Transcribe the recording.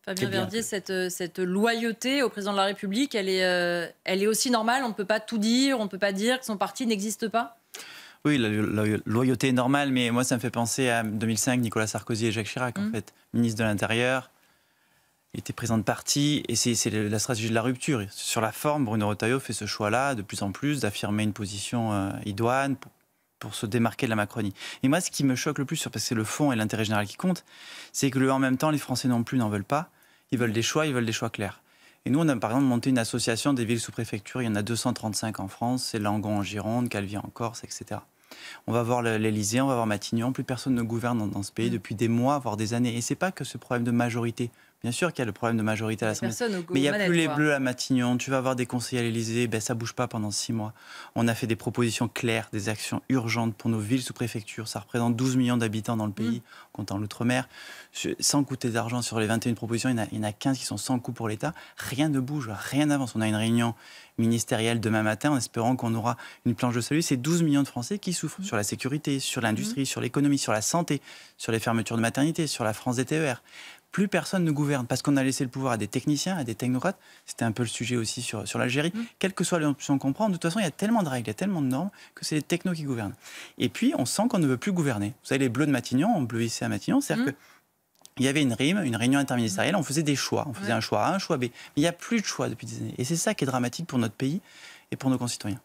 Fabien Verdier, cette loyauté au président de la République, elle est aussi normale. On ne peut pas tout dire, on ne peut pas dire que son parti n'existe pas. Oui, la loyauté est normale, mais moi, ça me fait penser à 2005, Nicolas Sarkozy et Jacques Chirac, en fait. Ministre de l'Intérieur, il était président de parti, et c'est la stratégie de la rupture. Sur la forme, Bruno Retailleau fait ce choix-là, de plus en plus, d'affirmer une position idoine pour se démarquer de la Macronie. Et moi, ce qui me choque le plus, parce que c'est le fond et l'intérêt général qui comptent, c'est que en même temps, les Français non plus n'en veulent pas. Ils veulent des choix clairs. Et nous, on a par exemple monté une association des villes sous préfecture. Il y en a 235 en France, c'est Langon en Gironde, Calvi en Corse, etc. On va voir l'Élysée, on va voir Matignon. Plus personne ne gouverne dans ce pays depuis des mois, voire des années. Et c'est pas que ce problème de majorité. Bien sûr qu'il y a le problème de majorité à l'Assemblée. Mais il n'y a plus les Bleus à Matignon. Tu vas avoir des conseillers à l'Élysée. Ben, ça ne bouge pas pendant 6 mois. On a fait des propositions claires, des actions urgentes pour nos villes sous préfecture. Ça représente 12 millions d'habitants dans le pays, comptant l'outre-mer. Sans coûter d'argent sur les 21 propositions, il y en a 15 qui sont sans coût pour l'État. Rien ne bouge, rien n'avance. On a une réunion ministérielle demain matin en espérant qu'on aura une planche de salut. C'est 12 millions de Français qui souffrent sur la sécurité, sur l'industrie, sur l'économie, sur la santé, sur les fermetures de maternité, sur la France des TER. Plus personne ne gouverne parce qu'on a laissé le pouvoir à des techniciens, à des technocrates. C'était un peu le sujet aussi sur l'Algérie. Quelle que soit l'option qu'on prend, de toute façon, il y a tellement de règles, il y a tellement de normes que c'est les technos qui gouvernent. Et puis, on sent qu'on ne veut plus gouverner. Vous savez, les Bleus de Matignon, on bleu ici à Matignon, c'est-à-dire qu'il y avait une réunion interministérielle, on faisait des choix. On faisait un choix A, un choix B. Mais il n'y a plus de choix depuis des années. Et c'est ça qui est dramatique pour notre pays et pour nos concitoyens.